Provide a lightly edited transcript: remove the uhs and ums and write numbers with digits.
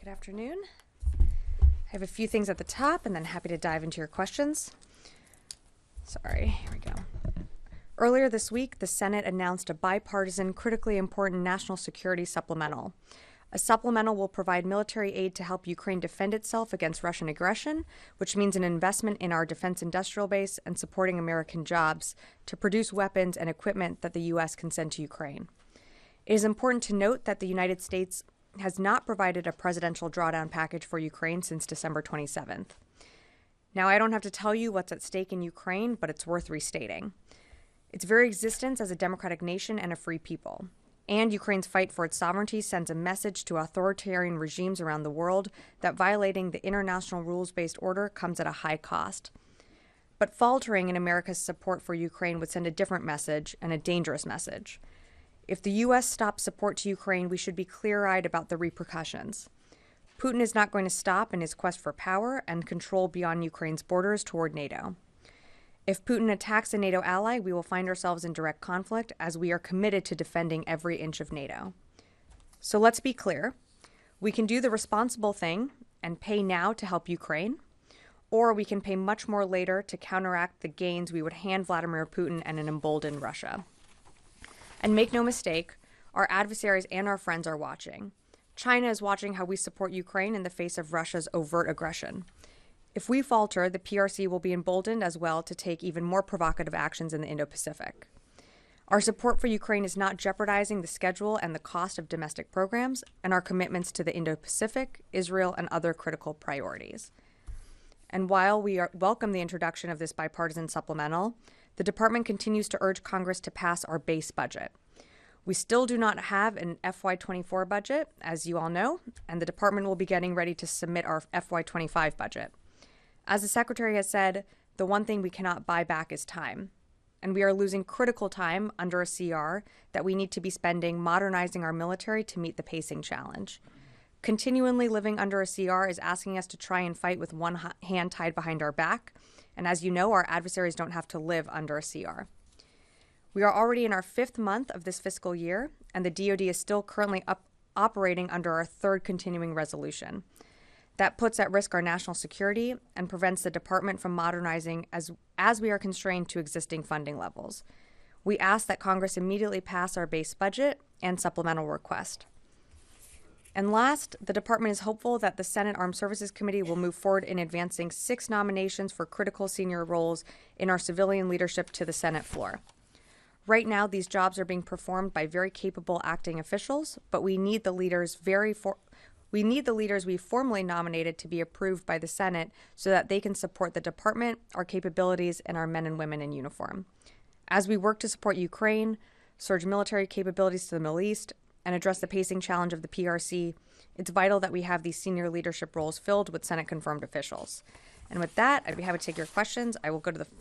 Good afternoon. I have a few things at the top and then happy to dive into your questions. Sorry, here we go. Earlier this week, the Senate announced a bipartisan, critically important national security supplemental. A supplemental will provide military aid to help Ukraine defend itself against Russian aggression, which means an investment in our defense industrial base and supporting American jobs to produce weapons and equipment that the U.S. can send to Ukraine. It is important to note that the United States has not provided a presidential drawdown package for Ukraine since December 27th. Now, I don't have to tell you what's at stake in Ukraine, but it's worth restating. Its very existence as a democratic nation and a free people, and Ukraine's fight for its sovereignty sends a message to authoritarian regimes around the world that violating the international rules-based order comes at a high cost. But faltering in America's support for Ukraine would send a different message, and a dangerous message. If the U.S. stops support to Ukraine, we should be clear-eyed about the repercussions. Putin is not going to stop in his quest for power and control beyond Ukraine's borders toward NATO. If Putin attacks a NATO ally, we will find ourselves in direct conflict, as we are committed to defending every inch of NATO. So let's be clear. We can do the responsible thing and pay now to help Ukraine, or we can pay much more later to counteract the gains we would hand Vladimir Putin and an emboldened Russia. And make no mistake, our adversaries and our friends are watching. China is watching how we support Ukraine in the face of Russia's overt aggression. If we falter, the PRC will be emboldened as well to take even more provocative actions in the Indo-Pacific. Our support for Ukraine is not jeopardizing the schedule and the cost of domestic programs and our commitments to the Indo-Pacific, Israel, and other critical priorities. And while we welcome the introduction of this bipartisan supplemental, the department continues to urge Congress to pass our base budget. We still do not have an FY24 budget, as you all know, and the department will be getting ready to submit our FY25 budget. As the Secretary has said, the one thing we cannot buy back is time. And we are losing critical time under a CR that we need to be spending modernizing our military to meet the pacing challenge. Continually living under a CR is asking us to try and fight with one hand tied behind our back. And as you know, our adversaries don't have to live under a CR. We are already in our 5th month of this fiscal year, and the DoD is still currently operating under our 3rd continuing resolution. That puts at risk our national security and prevents the department from modernizing as we are constrained to existing funding levels. We ask that Congress immediately pass our base budget and supplemental request. And last, the department is hopeful that the Senate Armed Services Committee will move forward in advancing 6 nominations for critical senior roles in our civilian leadership to the Senate floor. Right now, these jobs are being performed by very capable acting officials, but we need the leaders we formally nominated to be approved by the Senate so that they can support the department, our capabilities, and our men and women in uniform. As we work to support Ukraine, surge military capabilities to the Middle East, and address the pacing challenge of the PRC, it's vital that we have these senior leadership roles filled with Senate-confirmed officials. And with that, I'd be happy to take your questions. I will go to the phone.